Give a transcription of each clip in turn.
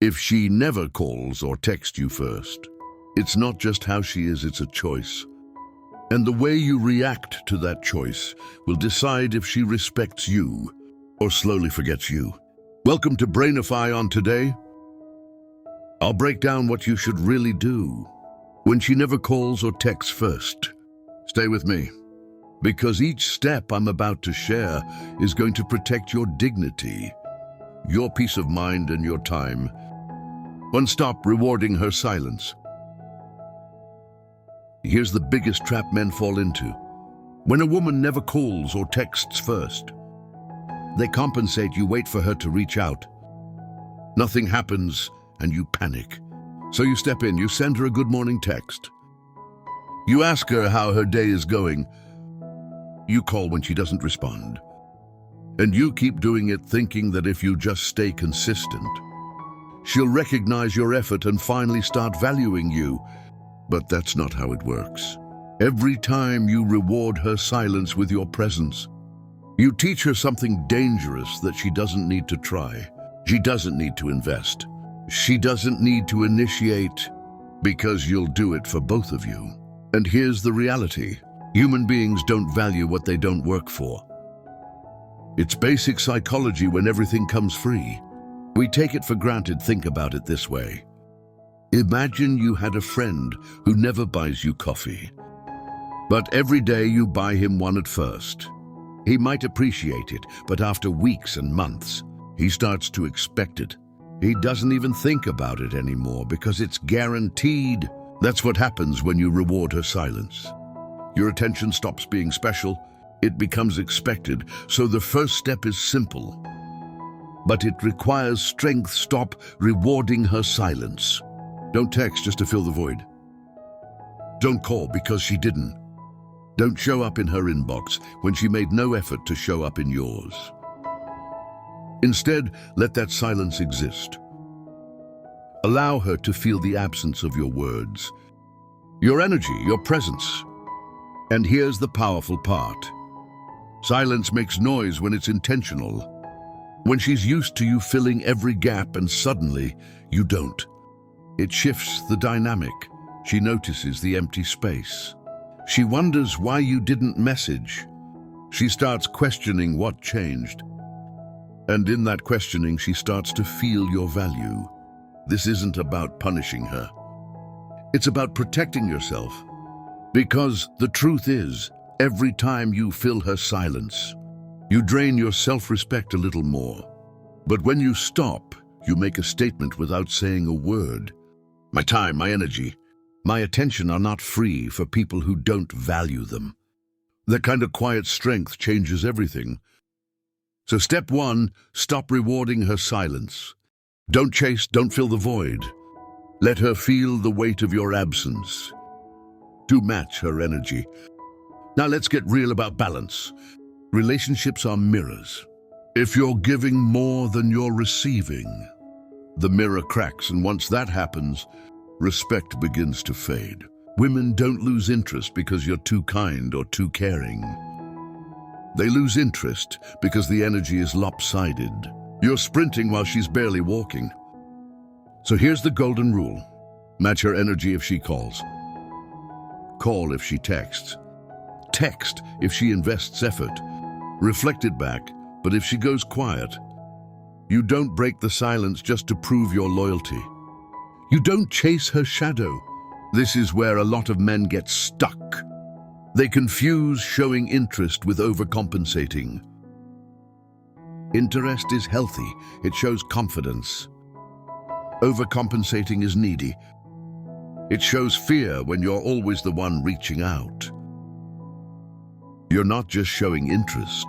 If she never calls or texts you first, it's not just how she is, it's a choice. And the way you react to that choice will decide if she respects you or slowly forgets you. Welcome to Brainify. On today, I'll break down what you should really do when she never calls or texts first. Stay with me, because each step I'm about to share is going to protect your dignity, your peace of mind, and your time. One, stop rewarding her silence. Here's the biggest trap men fall into. When a woman never calls or texts first, they compensate. You wait for her to reach out. Nothing happens and you panic. So you step in, you send her a good morning text. You ask her how her day is going. You call when she doesn't respond. And you keep doing it, thinking that if you just stay consistent, she'll recognize your effort and finally start valuing you. But that's not how it works. Every time you reward her silence with your presence, you teach her something dangerous that she doesn't need to try. She doesn't need to invest. She doesn't need to initiate, because you'll do it for both of you. And here's the reality. Human beings don't value what they don't work for. It's basic psychology. When everything comes free, we take it for granted. Think about it this way. Imagine you had a friend who never buys you coffee, but every day you buy him one at first. He might appreciate it, but after weeks and months, he starts to expect it. He doesn't even think about it anymore because it's guaranteed. That's what happens when you reward her silence. Your attention stops being special. It becomes expected. So the first step is simple, but it requires strength. Stop rewarding her silence. Don't text just to fill the void. Don't call because she didn't. Don't show up in her inbox when she made no effort to show up in yours. Instead, let that silence exist. Allow her to feel the absence of your words, your energy, your presence. And here's the powerful part. Silence makes noise when it's intentional. When she's used to you filling every gap and suddenly you don't. It shifts the dynamic. She notices the empty space. She wonders why you didn't message. She starts questioning what changed. And in that questioning, she starts to feel your value. This isn't about punishing her. It's about protecting yourself. Because the truth is, every time you fill her silence, you drain your self-respect a little more. But when you stop, you make a statement without saying a word. My time, my energy, my attention are not free for people who don't value them. That kind of quiet strength changes everything. So step one, stop rewarding her silence. Don't chase, don't fill the void. Let her feel the weight of your absence. To match her energy. Now let's get real about balance. Relationships are mirrors. If you're giving more than you're receiving, the mirror cracks, and once that happens, respect begins to fade. Women don't lose interest because you're too kind or too caring. They lose interest because the energy is lopsided. You're sprinting while she's barely walking. So here's the golden rule. Match her energy if she calls. Call if she texts. Text if she invests effort. Reflect it back, but if she goes quiet, you don't break the silence just to prove your loyalty. You don't chase her shadow. This is where a lot of men get stuck. They confuse showing interest with overcompensating. Interest is healthy. It shows confidence. Overcompensating is needy. It shows fear when you're always the one reaching out. You're not just showing interest.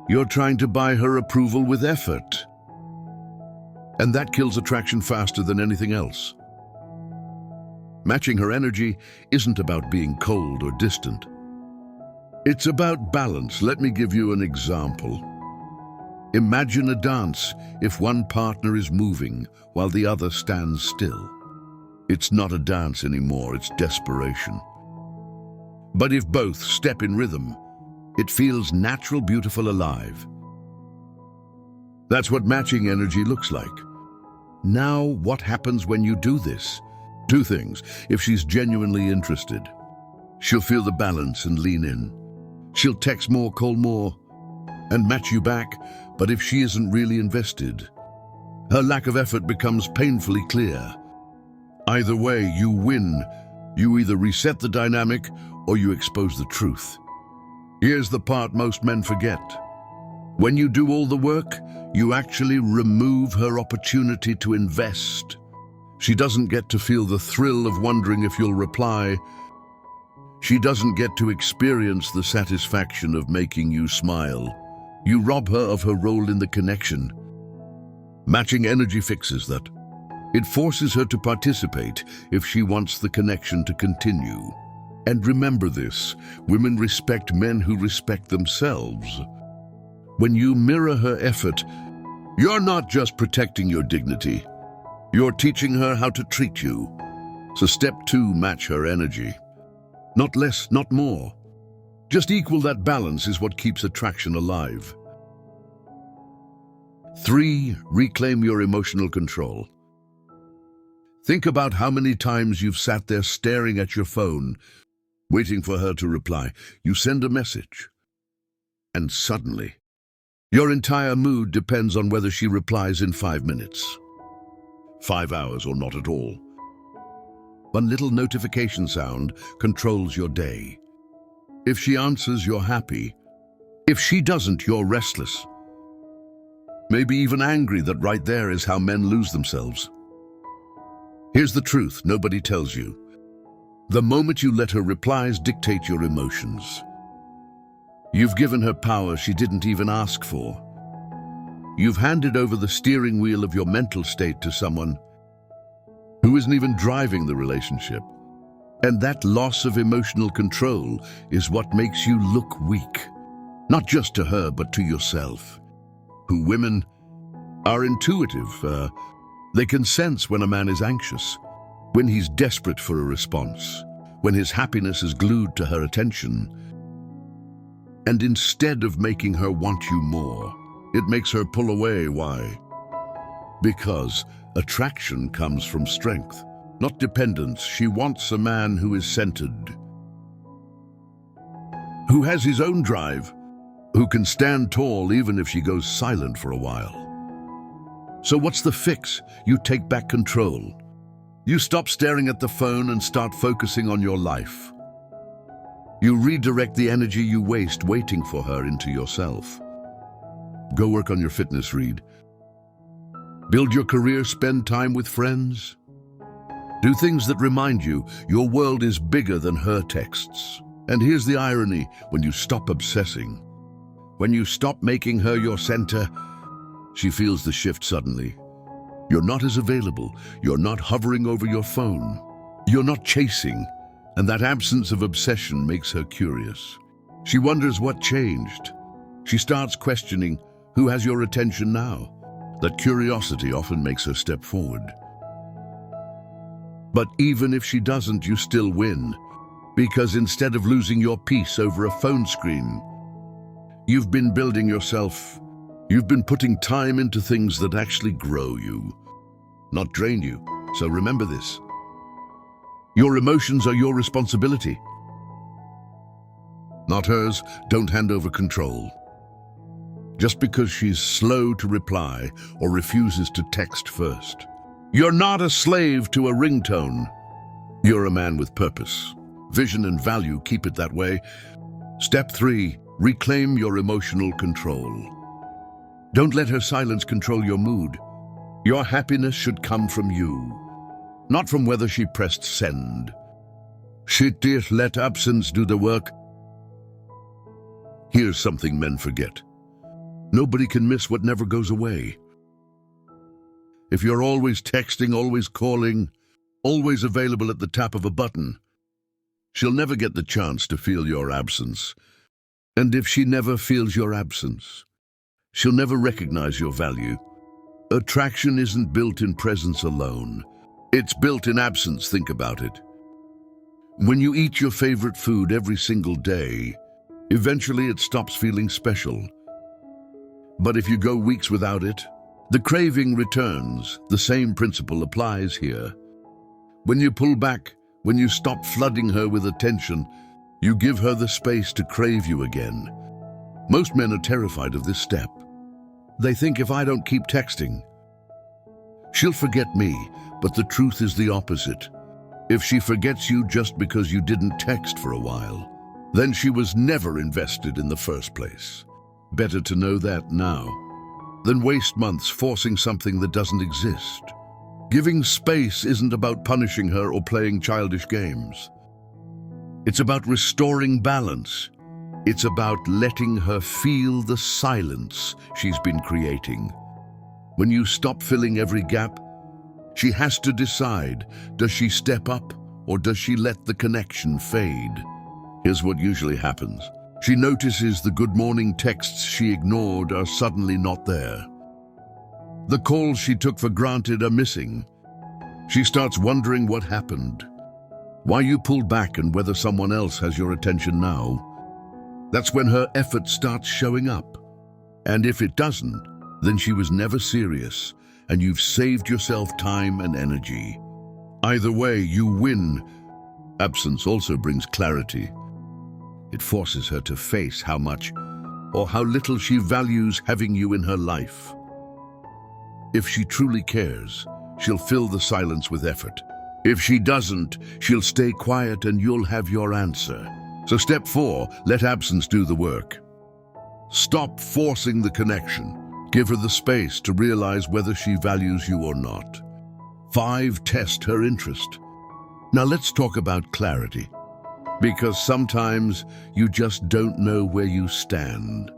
You're trying to buy her approval with effort. And that kills attraction faster than anything else. Matching her energy isn't about being cold or distant. It's about balance. Let me give you an example. Imagine a dance. If one partner is moving while the other stands still, it's not a dance anymore, it's desperation. But if both step in rhythm, it feels natural, beautiful, alive. That's what matching energy looks like. Now, what happens when you do this? Two things. If she's genuinely interested, she'll feel the balance and lean in. She'll text more, call more, and match you back. But if she isn't really invested, her lack of effort becomes painfully clear. Either way, you win. You either reset the dynamic or you expose the truth. Here's the part most men forget. When you do all the work, you actually remove her opportunity to invest. She doesn't get to feel the thrill of wondering if you'll reply. She doesn't get to experience the satisfaction of making you smile. You rob her of her role in the connection. Matching energy fixes that. It forces her to participate if she wants the connection to continue. And remember this, women respect men who respect themselves. When you mirror her effort, you're not just protecting your dignity, you're teaching her how to treat you. So step 2, match her energy. Not less, not more. Just equal that balance is what keeps attraction alive. 3, reclaim your emotional control. Think about how many times you've sat there staring at your phone, waiting for her to reply. You send a message, and suddenly, your entire mood depends on whether she replies in 5 minutes, 5 hours, or not at all. One little notification sound controls your day. If she answers, you're happy. If she doesn't, you're restless. Maybe even angry. That right there is how men lose themselves. Here's the truth nobody tells you. The moment you let her replies dictate your emotions. You've given her power she didn't even ask for. You've handed over the steering wheel of your mental state to someone who isn't even driving the relationship. And that loss of emotional control is what makes you look weak. Not just to her, but to yourself. Who women are intuitive. They can sense when a man is anxious, when he's desperate for a response, when his happiness is glued to her attention. And instead of making her want you more, it makes her pull away. Why? Because attraction comes from strength, not dependence. She wants a man who is centered, who has his own drive, who can stand tall even if she goes silent for a while. So what's the fix? You take back control. You stop staring at the phone and start focusing on your life. You redirect the energy you waste waiting for her into yourself. Go work on your fitness, read. Build your career, spend time with friends. Do things that remind you your world is bigger than her texts. And here's the irony, when you stop obsessing, when you stop making her your center, she feels the shift suddenly. You're not as available. You're not hovering over your phone. You're not chasing. And that absence of obsession makes her curious. She wonders what changed. She starts questioning, who has your attention now? That curiosity often makes her step forward. But even if she doesn't, you still win. Because instead of losing your peace over a phone screen, you've been building yourself. You've been putting time into things that actually grow you, not drain you. So remember this. Your emotions are your responsibility, not hers. Don't hand over control. Just because she's slow to reply or refuses to text first. You're not a slave to a ringtone. You're a man with purpose, vision, and value. Keep it that way. Step 3, reclaim your emotional control. Don't let her silence control your mood. Your happiness should come from you, not from whether she pressed send. Let absence do the work. Here's something men forget. Nobody can miss what never goes away. If you're always texting, always calling, always available at the tap of a button, she'll never get the chance to feel your absence. And if she never feels your absence, she'll never recognize your value. Attraction isn't built in presence alone. It's built in absence. Think about it. When you eat your favorite food every single day, eventually it stops feeling special. But if you go weeks without it, The craving returns. The same principle applies here. When you pull back, when you stop flooding her with attention, you give her the space to crave you again. Most men are terrified of this step. They think, if I don't keep texting, she'll forget me, but the truth is the opposite. If she forgets you just because you didn't text for a while, then she was never invested in the first place. Better to know that now than waste months forcing something that doesn't exist. Giving space isn't about punishing her or playing childish games. It's about restoring balance. It's about letting her feel the silence she's been creating. When you stop filling every gap, she has to decide, does she step up or does she let the connection fade? Here's what usually happens. She notices the good morning texts she ignored are suddenly not there. The calls she took for granted are missing. She starts wondering what happened, why you pulled back, and whether someone else has your attention now. That's when her effort starts showing up. And if it doesn't, then she was never serious, and you've saved yourself time and energy. Either way, you win. Absence also brings clarity. It forces her to face how much or how little she values having you in her life. If she truly cares, she'll fill the silence with effort. If she doesn't, she'll stay quiet and you'll have your answer. So step 4, let absence do the work. Stop forcing the connection. Give her the space to realize whether she values you or not. 5, test her interest. Now let's talk about clarity. Because sometimes you just don't know where you stand.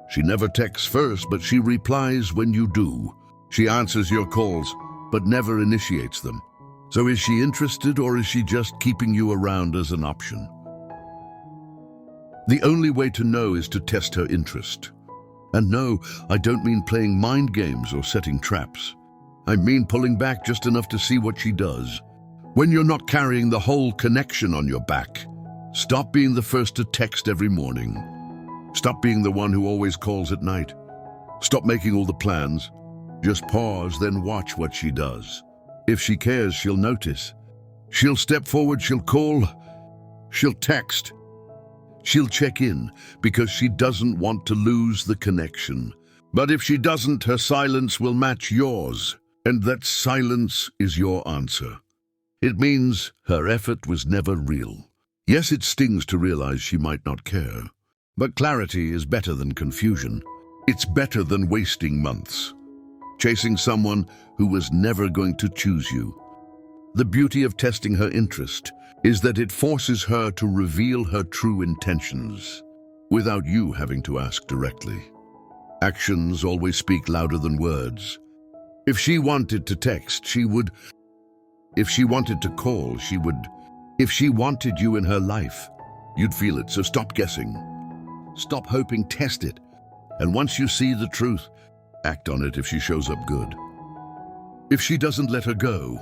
She never texts first, but she replies when you do. She answers your calls, but never initiates them. So is she interested, or is she just keeping you around as an option? The only way to know is to test her interest. And no, I don't mean playing mind games or setting traps. I mean pulling back just enough to see what she does. When you're not carrying the whole connection on your back, stop being the first to text every morning. Stop being the one who always calls at night. Stop making all the plans. Just pause, then watch what she does. If she cares, she'll notice. She'll step forward, she'll call, she'll text. She'll check in because she doesn't want to lose the connection. But if she doesn't, her silence will match yours, and that silence is your answer. It means her effort was never real. Yes, it stings to realize she might not care, but clarity is better than confusion. It's better than wasting months chasing someone who was never going to choose you. The beauty of testing her interest is that it forces her to reveal her true intentions without you having to ask directly. Actions always speak louder than words. If she wanted to text, she would. If she wanted to call, she would. If she wanted you in her life, you'd feel it. So stop guessing. Stop hoping, test it. And once you see the truth, act on it if she shows up good. If she doesn't, let her go.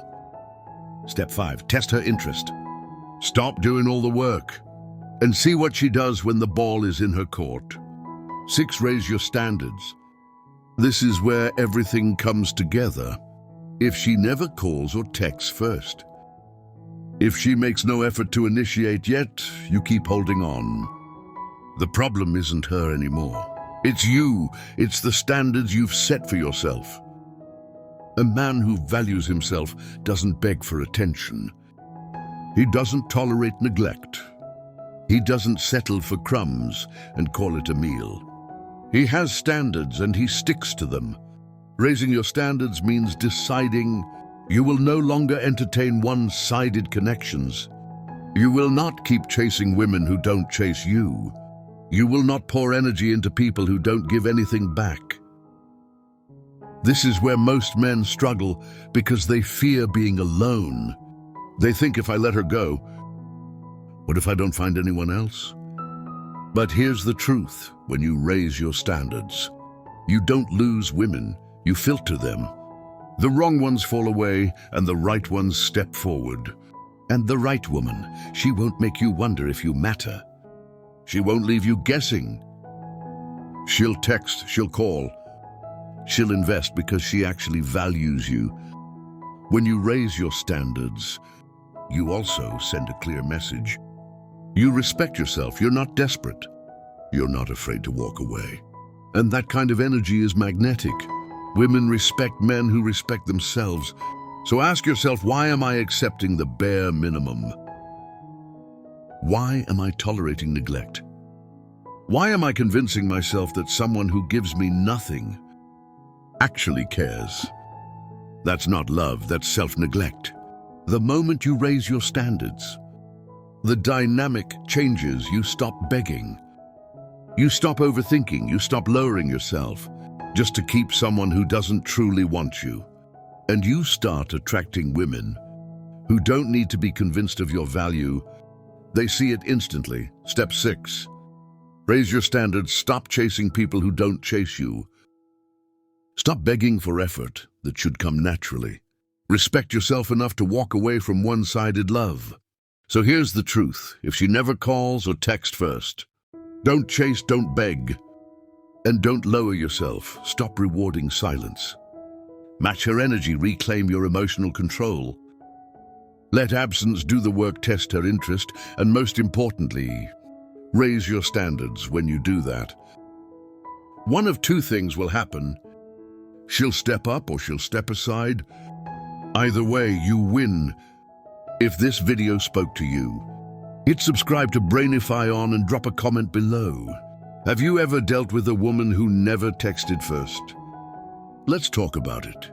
Step 5, test her interest. Stop doing all the work and see what she does when the ball is in her court. 6, raise your standards. This is where everything comes together. If she never calls or texts first, if she makes no effort to initiate, yet you keep holding on, the problem isn't her anymore. It's you. It's the standards you've set for yourself. A man who values himself doesn't beg for attention. He doesn't tolerate neglect. He doesn't settle for crumbs and call it a meal. He has standards and he sticks to them. Raising your standards means deciding you will no longer entertain one-sided connections. You will not keep chasing women who don't chase you. You will not pour energy into people who don't give anything back. This is where most men struggle because they fear being alone. They think, if I let her go, what if I don't find anyone else? But here's the truth. When you raise your standards, you don't lose women, you filter them. The wrong ones fall away and the right ones step forward. And the right woman, she won't make you wonder if you matter. She won't leave you guessing. She'll text, she'll call. She'll invest because she actually values you. When you raise your standards, you also send a clear message. You respect yourself. You're not desperate. You're not afraid to walk away. And that kind of energy is magnetic. Women respect men who respect themselves. So ask yourself, why am I accepting the bare minimum? Why am I tolerating neglect? Why am I convincing myself that someone who gives me nothing actually cares? That's not love, that's self-neglect. The moment you raise your standards, the dynamic changes. You stop begging. You stop overthinking. You stop lowering yourself just to keep someone who doesn't truly want you. And you start attracting women who don't need to be convinced of your value. They see it instantly. Step 6. Raise your standards. Stop chasing people who don't chase you. Stop begging for effort that should come naturally. Respect yourself enough to walk away from one-sided love. So here's the truth. If she never calls or texts first, don't chase, don't beg, and don't lower yourself. Stop rewarding silence. Match her energy, reclaim your emotional control. Let absence do the work, test her interest, and most importantly, raise your standards when you do that. One of two things will happen. She'll step up or she'll step aside. Either way, you win. If this video spoke to you, hit subscribe to Brainify On and drop a comment below. Have you ever dealt with a woman who never texted first? Let's talk about it.